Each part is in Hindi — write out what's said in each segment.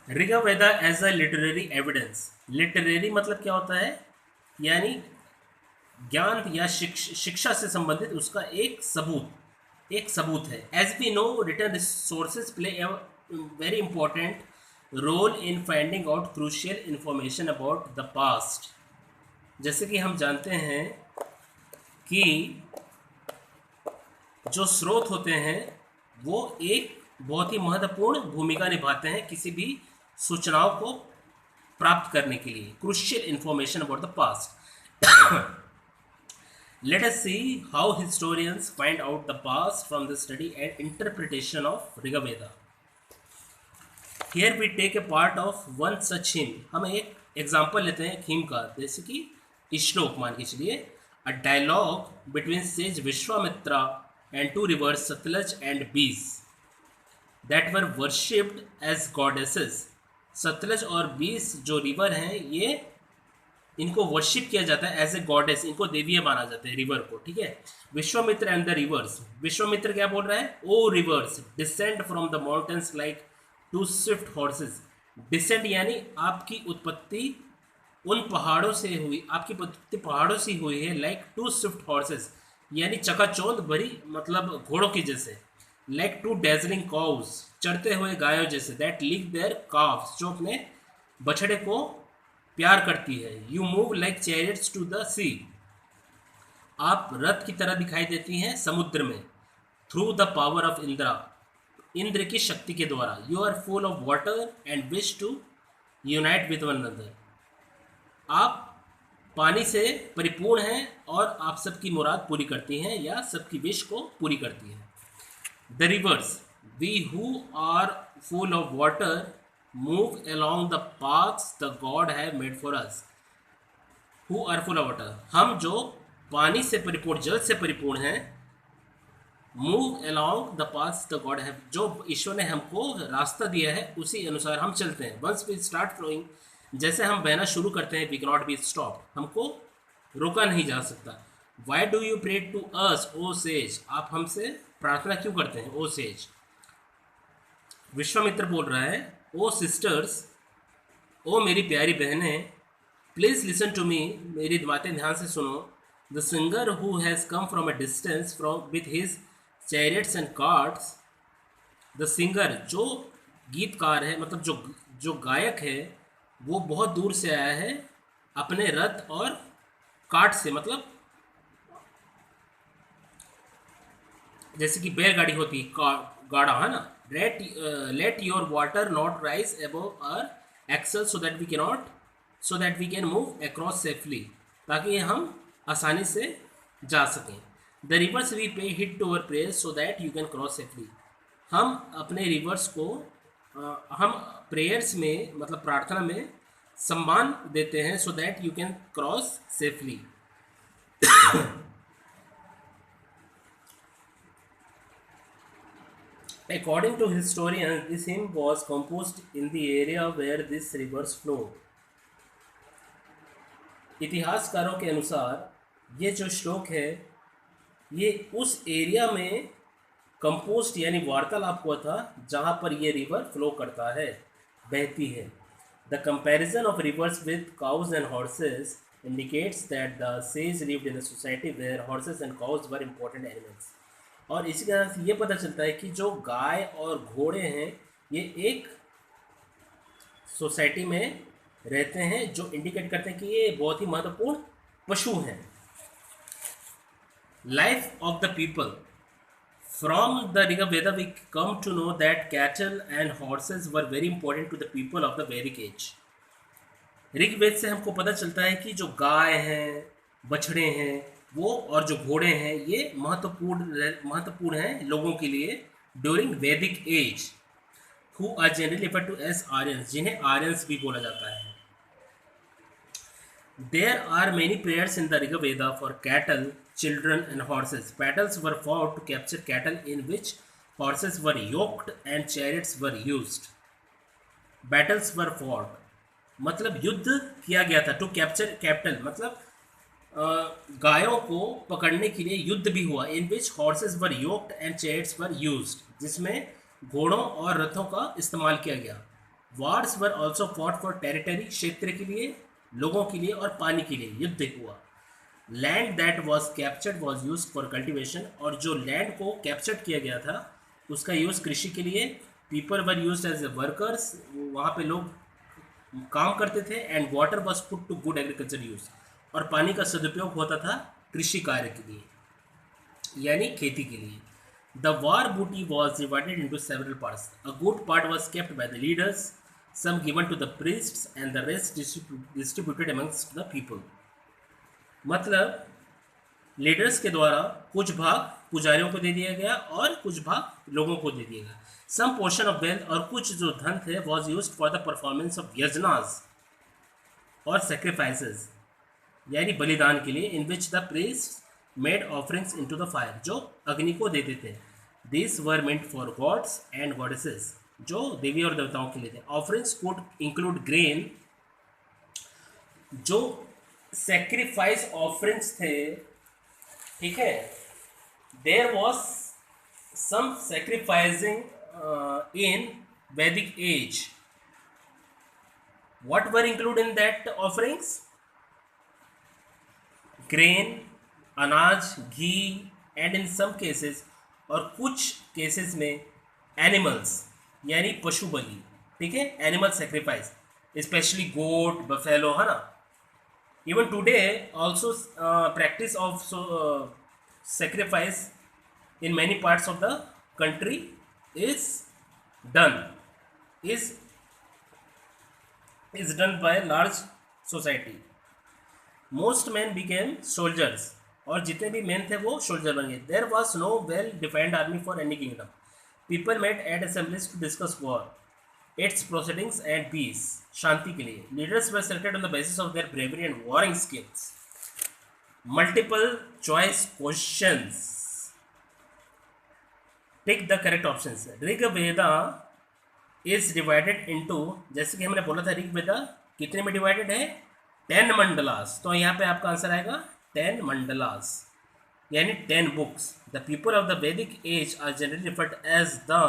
Rigveda as a literary evidence. Literary मतलब क्या होता है, यानी ज्ञान या शिक्षा से संबंधित उसका एक सबूत है। As we know written sources play a very important role in finding out crucial information about the past. जैसे कि हम जानते हैं कि जो स्रोत होते हैं वो एक बहुत ही महत्वपूर्ण भूमिका निभाते हैं किसी भी सूचनाओं को प्राप्त करने के लिए। Crucial information about the past. Let us see how historians find out the past from the study and interpretation of Rigveda. Here we take a part of one such hymn. हम एक एग्जाम्पल लेते हैं एक हिम का, जैसे कि श्लोक मान के चलिए। A dialogue between sage Vishwamitra and two rivers Sutlej and Beas that were worshipped as goddesses. Sutlej और बीस जो रिवर हैं ये इनको वर्शिप किया जाता है एज ए गॉडेस, इनको देवीय माना जाता है रिवर को, ठीक है। Vishwamitra and the rivers. Vishwamitra क्या बोल रहा है, O rivers descend from the mountains like two swift horses. Descend यानी आपकी उत्पत्ति उन पहाड़ों से हुई, आपकी उत्पत्ति पहाड़ों से हुई है, लाइक टू स्विफ्ट हॉर्सेस यानी चकाचौंध भरी मतलब घोड़ों की जैसे। लाइक टू डेजलिंग काउस चढ़ते हुए गायों जैसे। दैट लिक देयर काफ्स जो अपने बछड़े को प्यार करती है। You move like chariots to the sea आप रथ की तरह दिखाई देती हैं समुद्र में। Through the power of Indra Indra की शक्ति के द्वारा। You are full of water and wish to unite with one another आप पानी से परिपूर्ण हैं और आप सबकी मुराद पूरी करती हैं या सबकी विश को पूरी करती हैं। The rivers we who are full of water move along the paths the God have made for us who are full of water। हम जो पानी से परिपूर्ण जल से परिपूर्ण हैं, move along the paths the God have जो ईश्वर ने हमको रास्ता दिया है उसी अनुसार हम चलते हैं। once we start flowing जैसे हम बहना शुरू करते हैं, we cannot be stopped हमको रोका नहीं जा सकता। why do you pray to us o sage आप हमसे प्रार्थना क्यों करते हैं ओ सेज। विश्वामित्र बोल रहा है, ओ सिस्टर्स ओ मेरी प्यारी बहनें, प्लीज़ लिसन टू मी मेरी बातें ध्यान से सुनो। The singer who has come from a distance from with his chariots and carts. The singer जो गीतकार है मतलब जो गायक है वो बहुत दूर से आया है अपने रथ और कार्ट से, मतलब जैसे कि बैलगाड़ी होती है गाड़ा है ना। let your water not rise above our axles so that we can move across safely ताकि हम आसानी से जा सकें। the rivers we pay heed to our prayers so that you can cross safely हम अपने रिवर्स को हम प्रेयर्स में मतलब प्रार्थना में सम्मान देते हैं so that you can cross safely। According to historians, this hymn was composed in the area where these rivers flow। इतिहासकारों के अनुसार ये जो श्लोक है ये उस एरिया में कंपोस्ट यानी वार्तालाप हुआ था जहाँ पर ये रिवर फ्लो करता है, बहती है। The comparison of reverse with cause and horses indicates that the sage lived in a society where horses and cows were important animals। और इसी तरह से ये पता चलता है कि जो गाय और घोड़े हैं ये एक सोसाइटी में रहते हैं, जो इंडिकेट करते हैं कि ये बहुत ही महत्वपूर्ण पशु हैं। Life of the people from the Rigveda we come to know that cattle and horses were very important to the people of the वैदिक एज। ऋग्वेद से हमको पता चलता है कि जो गाय हैं, बछड़े हैं वो और जो घोड़े हैं ये महत्वपूर्ण हैं लोगों के लिए during Vedic age. Who are generally referred to as Aryans जिन्हें आर्यंस भी बोला जाता है। There are many prayers in the Rigveda for cattle, children and horses. Battles were fought to capture cattle in which horses were yoked and chariots were used. Battles were fought मतलब युद्ध किया गया था। टू कैप्चर कैटल मतलब गायों को पकड़ने के लिए युद्ध भी हुआ। In which horses were yoked and chariots were used जिसमें घोड़ों और रथों का इस्तेमाल किया गया। Wars were also fought for territory, क्षेत्र के लिए, लोगों के लिए और पानी के लिए युद्ध हुआ। Land that was captured was used for cultivation, और जो लैंड को कैप्चर्ड किया गया था उसका यूज़ कृषि के लिए। People were use as a workers, वहाँ पे लोग काम करते थे। And water was put to good agriculture use, और पानी का सदुपयोग होता था कृषि कार्य के लिए, यानी खेती के लिए। The war booty was divided into several parts. A good part was kept by the leaders, some given to the priests and the rest distributed amongst the people. मतलब लीडर्स के द्वारा कुछ भाग पुजारियों को दे दिया गया और कुछ भाग लोगों को दे दिया गया। सम पोर्शन ऑफ वेल्थ, और कुछ जो धन थे, was used for the performance of yajnas और सेक्रीफाइसेस, यानी बलिदान के लिए। In which the priest made offerings into the fire, जो अग्नि को देते थे। This were meant for gods and goddesses, जो देवी और देवताओं के लिए थे। ऑफरिंग्स कुड इंक्लूड ग्रेन, जो सेक्रीफाइस ऑफरिंग्स थे, ठीक है। There was some sacrificing in वैदिक age. What were include in that offerings? Grain, अनाज, घी, एंड इन सम केसेस, और कुछ केसेस में एनिमल्स, यानी पशु बलि, ठीक है। एनिमल सेक्रीफाइस, स्पेशली गोट, बफेलो, है ना। Even today also practice of sacrifice in many parts of the country is done is done by large society. Most men became soldiers, और जितने भी men थे वो soldier बन गए। There was no well defined army for any kingdom. People met at assemblies to discuss war, its proceedings and peace, शांति के लिए। Leaders were selected on the basis of their bravery and warring skills. Multiple choice questions. Pick the correct options. Rig Veda is divided into, जैसे कि हमने बोला था ऋग वेदा कितने में डिवाइडेड है? 10 मंडलास। तो यहाँ पे आपका आंसर आएगा 10 मंडलास, यानी 10 books. The people of the वैदिक age are generally referred as the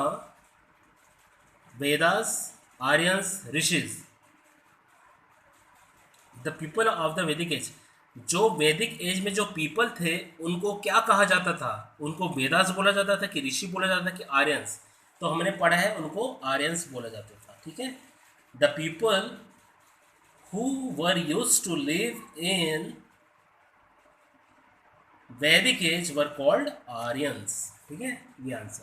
Vedas, Aryans, Rishis. The people of the वैदिक एज, जो वैदिक एज में जो पीपल थे उनको क्या कहा जाता था? उनको वेदास बोला जाता था कि ऋषि बोला जाता था कि आर्यंस? तो हमने पढ़ा है उनको आर्यंस बोला जाता था, ठीक है। The people who were used to live in वैदिक एज वर कॉल्ड आर्यंस, ठीक है। ये आंसर है।